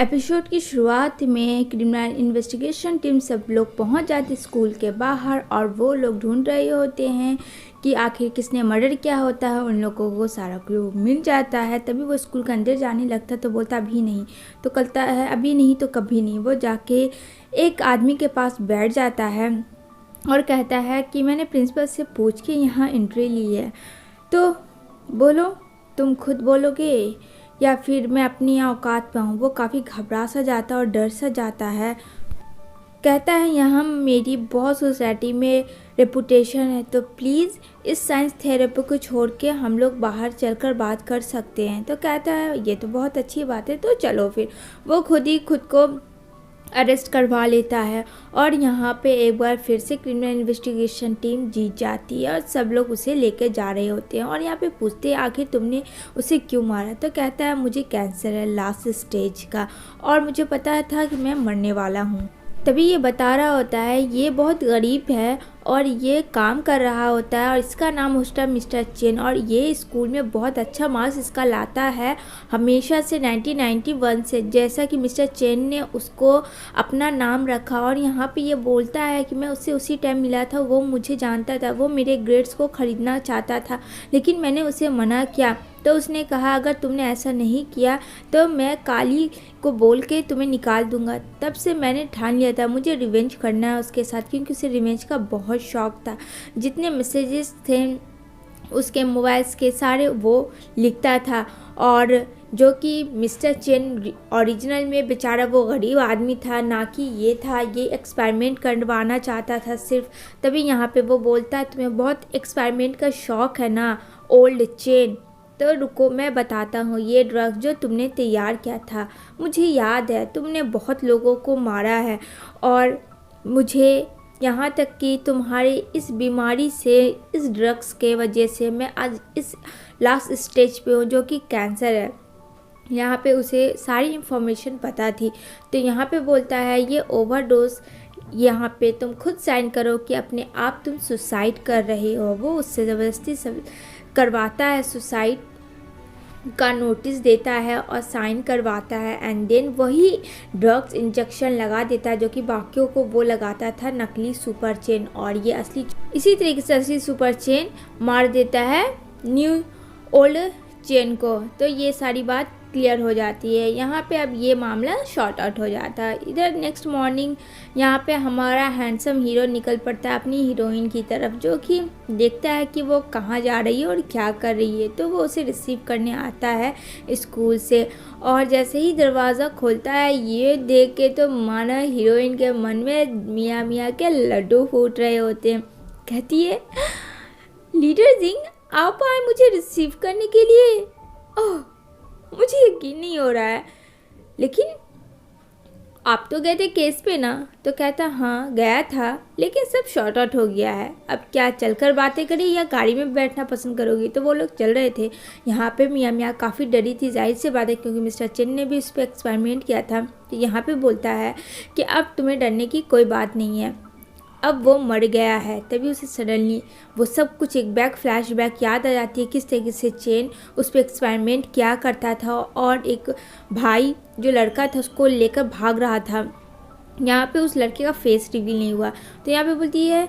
Episode की शुरुआत में क्रिमिनल इन्वेस्टिगेशन टीम सब लोग पहुंच जाती स्कूल के बाहर और वो लोग ढूंढ रहे होते हैं कि आखिर किसने मर्डर किया होता है। उन लोगों को सारा क्लू मिल जाता है। तभी वो स्कूल के अंदर जाने लगता तो बोलता अभी नहीं, तो कहता है अभी नहीं तो कभी नहीं। वो जाके एक आदमी के पास बैठ जाता है और कहता है कि मैंने प्रिंसिपल से पूछ के यहाँ एंट्री ली है, तो बोलो तुम खुद बोलोगे या फिर मैं अपनी औकात पे हूँ। वो काफ़ी घबरा सा जाता है और डर सा जाता है। कहता है यहाँ मेरी बहुत सोसाइटी में रेपुटेशन है, तो प्लीज़ इस साइंस थेरेपी को छोड़ के हम लोग बाहर चलकर बात कर सकते हैं। तो कहता है ये तो बहुत अच्छी बात है, तो चलो फिर। वो खुद ही खुद को अरेस्ट करवा लेता है और यहाँ पे एक बार फिर से क्रिमिनल इन्वेस्टिगेशन टीम जीत जाती है और सब लोग उसे लेके जा रहे होते हैं। और यहाँ पे पूछते हैं आखिर तुमने उसे क्यों मारा। तो कहता है मुझे कैंसर है लास्ट स्टेज का और मुझे पता था कि मैं मरने वाला हूँ। तभी ये बता रहा होता है ये बहुत गरीब है और ये काम कर रहा होता है और इसका नाम होता है मिस्टर चेन और ये स्कूल में बहुत अच्छा मार्क्स इसका लाता है हमेशा से 1991 से, जैसा कि मिस्टर चेन ने उसको अपना नाम रखा। और यहाँ पे ये बोलता है कि मैं उससे उसी टाइम मिला था, वो मुझे जानता था, वो मेरे ग्रेड्स को ख़रीदना चाहता था लेकिन मैंने उसे मना किया। तो उसने कहा अगर तुमने ऐसा नहीं किया तो मैं काली को बोल के तुम्हें निकाल दूंगा। तब से मैंने ठान लिया था मुझे रिवेंज करना है उसके साथ, क्योंकि उसे रिवेंज का बहुत शौक था। जितने मैसेजेस थे उसके मोबाइल्स के सारे वो लिखता था और जो कि मिस्टर चेन ओरिजिनल में बेचारा वो गरीब आदमी था, ना कि ये था, ये एक्सपेरिमेंट करवाना चाहता था सिर्फ। तभी यहाँ पे वो बोलता है तुम्हें बहुत एक्सपेरिमेंट का शौक़ है ना ओल्ड चेन, तो रुको मैं बताता हूँ। ये ड्रग जो तुमने तैयार किया था मुझे याद है, तुमने बहुत लोगों को मारा है और मुझे यहाँ तक कि तुम्हारी इस बीमारी से, इस ड्रग्स के वजह से मैं आज इस लास्ट स्टेज पे हूँ जो कि कैंसर है। यहाँ पे उसे सारी इन्फॉर्मेशन पता थी। तो यहाँ पे बोलता है ये ओवरडोज, यहाँ पे तुम खुद साइन करो कि अपने आप तुम सुसाइड कर रहे हो। वो उससे ज़बरदस्ती सब करवाता है, सुसाइड का नोटिस देता है और साइन करवाता है एंड देन वही ड्रग्स इंजेक्शन लगा देता है जो कि बाकियों को वो लगाता था नकली सुपर चेन, और ये असली इसी तरीके से असली सुपर चेन मार देता है न्यू ओल्ड चेन को। तो ये सारी बात क्लियर हो जाती है। यहाँ पे अब ये मामला शॉर्ट आउट हो जाता है। इधर नेक्स्ट मॉर्निंग यहाँ पे हमारा हैंडसम हीरो निकल पड़ता है अपनी हीरोइन की तरफ, जो कि देखता है कि वो कहाँ जा रही है और क्या कर रही है। तो वो उसे रिसीव करने आता है स्कूल से और जैसे ही दरवाज़ा खोलता है ये देख के तो माना हीरोइन के मन में मियाँ मियाँ के लड्डू फूट रहे होते हैं। कहती है लीडर सिंह आप आए मुझे रिसीव करने के लिए। ओह मुझे यकीन नहीं हो रहा है, लेकिन आप तो गए थे केस पे ना। तो कहता हाँ गया था लेकिन सब शॉर्ट आउट हो गया है। अब क्या चलकर बातें करें या गाड़ी में बैठना पसंद करोगी। तो वो लोग चल रहे थे। यहाँ पे मियाँ मियाँ काफ़ी डरी थी, जाहिर सी बात है क्योंकि मिस्टर चेन ने भी उस पर एक्सपेरिमेंट किया था। तो यहाँ पे बोलता है कि अब तुम्हें डरने की कोई बात नहीं है, अब वो मर गया है। तभी उसे सडनली वो सब कुछ एक बैक फ्लैशबैक याद आ जाती है किस तरीके से चेन उस पर एक्सपेरिमेंट किया करता था और एक भाई जो लड़का था उसको लेकर भाग रहा था। यहाँ पे उस लड़के का फेस रिवील नहीं हुआ। तो यहाँ पे बोलती है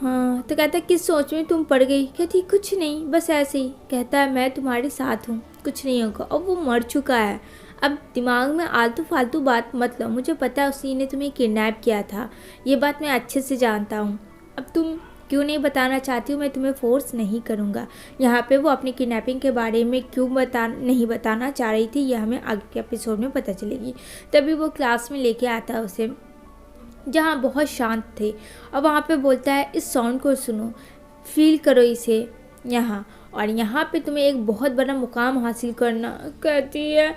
हाँ। तो कहता है किस सोच में तुम पड़ गई। कहती कुछ नहीं बस ऐसे ही। कहता है मैं तुम्हारे साथ हूँ, कुछ नहीं होगा। अब वो मर चुका है। अब दिमाग में आलतू फालतू बात मत लो, मुझे पता है उसी ने तुम्हें किडनैप किया था, ये बात मैं अच्छे से जानता हूँ। अब तुम क्यों नहीं बताना चाहती हो, मैं तुम्हें फोर्स नहीं करूँगा। यहाँ पे वो अपनी किडनैपिंग के बारे में क्यों नहीं बताना चाह रही थी ये हमें आगे के एपिसोड में पता चलेगी। तभी वो क्लास में लेके आता है उसे जहाँ बहुत शांत थे। अब वहाँ पे बोलता है इस साउंड को सुनो, फील करो इसे यहाँ, और यहाँ पे तुम्हें एक बहुत बड़ा मुकाम हासिल करना। कहती है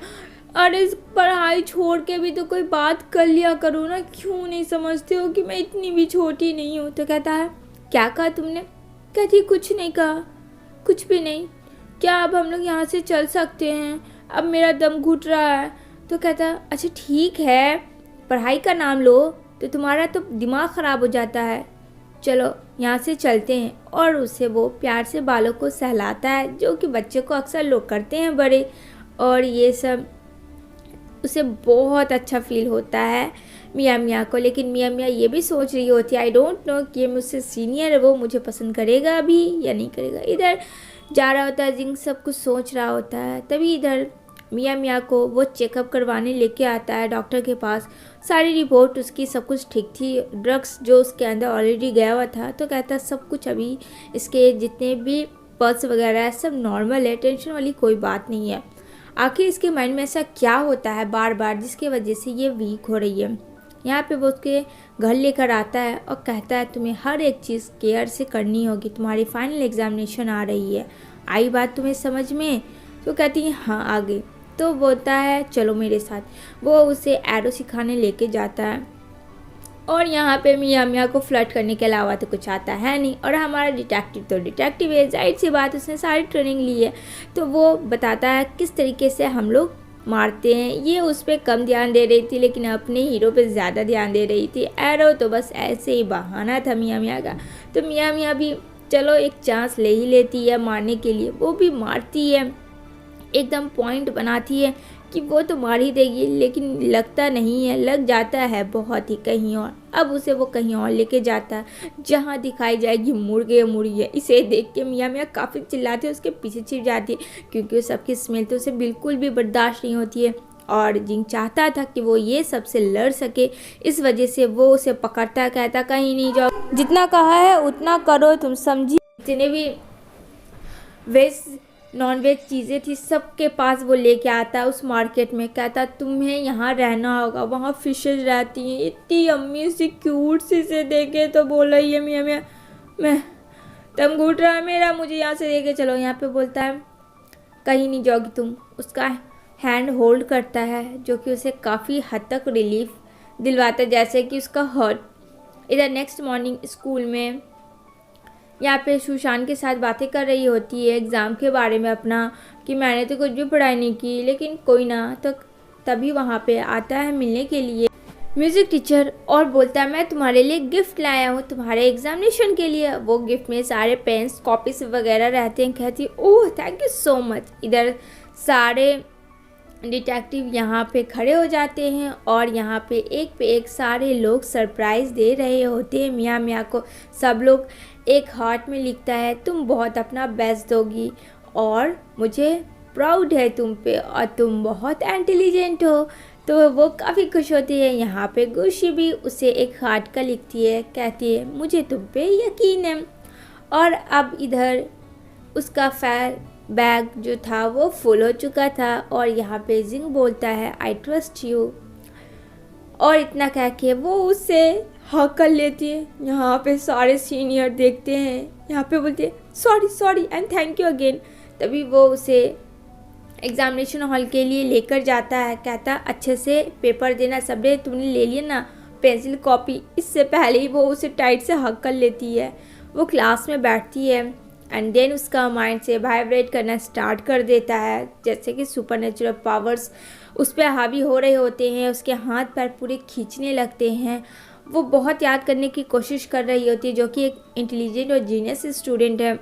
अरे इस पढ़ाई छोड़ के भी तो कोई बात कर लिया करो ना, क्यों नहीं समझते हो कि मैं इतनी भी छोटी नहीं हूँ। तो कहता है क्या कहा तुमने। कहती कुछ नहीं कहा, कुछ भी नहीं। क्या अब हम लोग यहाँ से चल सकते हैं, अब मेरा दम घुट रहा है। तो कहता अच्छा ठीक है, पढ़ाई का नाम लो तो तुम्हारा तो दिमाग ख़राब हो जाता है, चलो यहाँ से चलते हैं। और उससे वो प्यार से बालों को सहलाता है जो कि बच्चे को अक्सर लोग करते हैं बड़े। और ये सब उसे बहुत अच्छा फील होता है मिया मिया को। लेकिन मिया मिया ये भी सोच रही होती है आई डोंट नो कि ये मुझसे सीनियर है, वो मुझे पसंद करेगा अभी या नहीं करेगा। इधर जा रहा होता है जिंग, सब कुछ सोच रहा होता है। तभी इधर मिया मिया को वो चेकअप करवाने लेके आता है डॉक्टर के पास। सारी रिपोर्ट उसकी सब कुछ ठीक थी, ड्रग्स जो उसके अंदर ऑलरेडी गया हुआ था, तो कहता है सब कुछ अभी इसके जितने भी पल्स वगैरह है सब नॉर्मल है, टेंशन वाली कोई बात नहीं है। आखिर इसके माइंड में ऐसा क्या होता है बार बार जिसकी वजह से ये वीक हो रही है। यहाँ पे वो उसके घर लेकर आता है और कहता है तुम्हें हर एक चीज़ केयर से करनी होगी, तुम्हारी फाइनल एग्जामिनेशन आ रही है, आई बात तुम्हें समझ में? तो कहती है हाँ आ गई। तो बोलता है चलो मेरे साथ। वो उसे एरो सिखाने लेके जाता है। और यहाँ पे मियाँ मियाँ को फ्लर्ट करने के अलावा तो कुछ आता है नहीं। और हमारा डिटेक्टिव तो डिटेक्टिव है, जाहिर सी बात, उसने सारी ट्रेनिंग ली है, तो वो बताता है किस तरीके से हम लोग मारते हैं। ये उस पर कम ध्यान दे रही थी लेकिन अपने हीरो पे ज़्यादा ध्यान दे रही थी। एरो तो बस ऐसे ही बहाना था मियाँ मियाँ का। तो मियाँ मियाँ भी चलो एक चांस ले ही लेती है मारने के लिए। वो भी मारती है, एकदम पॉइंट बनाती है कि वो तो मार ही देगी, लेकिन लगता नहीं है, लग जाता है बहुत ही कहीं और। अब उसे वो कहीं और लेके जाता है जहाँ दिखाई जाएगी मुर्गे मुर्गियाँ। इसे देख के मियाँ मियाँ काफ़ी चिल्लाती है, उसके पीछे छिप जाती है क्योंकि उस सबकी स्मेल तो उसे बिल्कुल भी बर्दाश्त नहीं होती है। और जिंग चाहता था कि वो ये सबसे लड़ सके, इस वजह से वो उसे पकड़ता, कहता कहीं नहीं जाओ, जितना कहा है उतना करो, तुम समझी। जितने भी वेज नॉन वेज चीज़ें थी सबके पास वो लेके आता है उस मार्केट में। कहता तुम्हें यहाँ रहना होगा, वहाँ फिशेज रहती हैं इतनी अम्मी सी क्यूट सी से देखे तो बोला ये मियाँ मियाँ मैं दम घुट रहा है मेरा, मुझे यहाँ से लेके चलो। यहाँ पे बोलता है कहीं नहीं जाओगी तुम। उसका हैंड होल्ड करता है जो कि उसे काफ़ी हद तक रिलीफ दिलवाता है, जैसे कि उसका हर्ट। इधर नेक्स्ट मॉर्निंग स्कूल में यहाँ पे सुशांत के साथ बातें कर रही होती है एग्ज़ाम के बारे में अपना, कि मैंने तो कुछ भी पढ़ाई नहीं की, लेकिन कोई ना। तो तभी वहाँ पे आता है मिलने के लिए म्यूज़िक टीचर और बोलता है मैं तुम्हारे लिए गिफ्ट लाया हूँ तुम्हारे एग्जामिनेशन के लिए। वो गिफ्ट में सारे पेन्स कॉपीज वगैरह रहते हैं। कहती oh thank you so much. इधर सारे डिटेक्टिव यहाँ पे खड़े हो जाते हैं और यहाँ पे एक सारे लोग सरप्राइज़ दे रहे होते हैं मियाँ मियाँ को। सब लोग एक हार्ट में लिखता है तुम बहुत अपना बेस्ट दोगी और मुझे प्राउड है तुम पे और तुम बहुत इंटेलिजेंट हो। तो वो काफ़ी खुश होती है। यहाँ पे गुशी भी उसे एक हार्ट का लिखती है, कहती है मुझे तुम पे यकीन है। और अब इधर उसका बैग जो था वो फुल हो चुका था और यहाँ पे जिंग बोलता है आई ट्रस्ट यू, और इतना कह के वो उससे हक कर लेती है। यहाँ पे सारे सीनियर देखते हैं, यहाँ पे बोलते हैं sorry sorry and thank you again. तभी वो उसे एग्जामिनेशन हॉल के लिए लेकर जाता है। कहता अच्छे से पेपर देना, सबने तुमने ले लिया ना पेंसिल कॉपी। इससे पहले ही वो उसे टाइट से हक कर लेती है। वो क्लास में बैठती है एंड देन उसका माइंड से वाइब्रेट करना स्टार्ट कर देता है, जैसे कि सुपरनेचुरल पावर्स उस पर हावी हो रहे होते हैं। उसके हाथ पैर पूरे खींचने लगते हैं। वो बहुत याद करने की कोशिश कर रही होती है, जो कि एक इंटेलिजेंट और जीनियस स्टूडेंट है।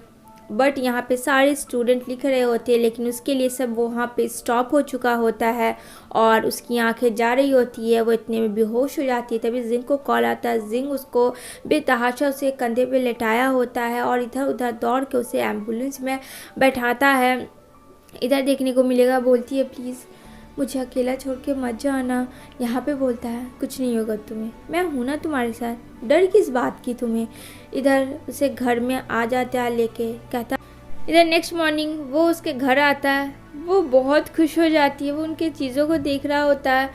बट यहाँ पे सारे स्टूडेंट लिख रहे होते हैं, लेकिन उसके लिए सब वहाँ पे स्टॉप हो चुका होता है और उसकी आंखें जा रही होती है। वो इतने में बेहोश हो जाती है। तभी जिंग को कॉल आता है। जिंग उसको बेतहाशा उसे कंधे पे लेटाया होता है और इधर उधर दौड़ के उसे एम्बुलेंस में बैठाता है। इधर देखने को मिलेगा, बोलती है प्लीज़ मुझे अकेला छोड़ के मत जाना। यहाँ पे बोलता है कुछ नहीं होगा तुम्हें, मैं हूँ ना तुम्हारे साथ, डर किस बात की तुम्हें। इधर उसे घर में आ जाता है लेके। कहता इधर नेक्स्ट मॉर्निंग वो उसके घर आता है। वो बहुत खुश हो जाती है, वो उनके चीज़ों को देख रहा होता है।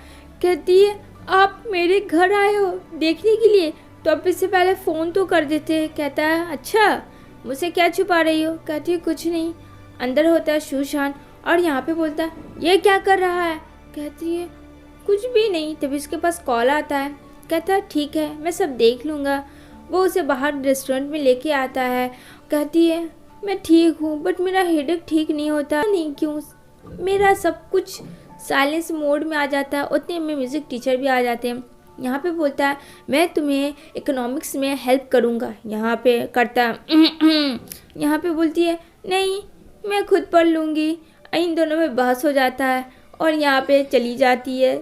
कहती है आप मेरे घर आए हो देखने के लिए, तो आप इससे पहले फ़ोन तो कर देते। कहता है अच्छा मुझसे क्या छुपा रही हो। कहती है कुछ नहीं। अंदर होता है सुशांत और यहाँ पे बोलता है ये क्या कर रहा है। कहती है कुछ भी नहीं। तभी उसके पास कॉल आता है। कहता है ठीक है मैं सब देख लूँगा। वो उसे बाहर रेस्टोरेंट में लेके आता है। कहती है मैं ठीक हूँ बट मेरा हेडेक ठीक नहीं होता, नहीं क्यों। मेरा सब कुछ साइलेंस मोड में आ जाता है। उतने में म्यूज़िक टीचर भी आ जाते हैं। यहाँ पे बोलता है मैं तुम्हें इकोनॉमिक्स में हेल्प करूँगा। यहाँ पे करता यहाँ पे बोलती है नहीं मैं खुद पढ़ लूँगी। इन दोनों में बहस हो जाता है और यहाँ पे चली जाती है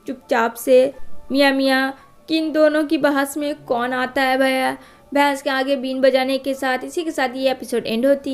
चुपचाप से। मियाँ कि इन दोनों की बहस में कौन आता है भैया। भैंस के आगे बीन बजाने के साथ इसी के साथ ये एपिसोड एंड होती है।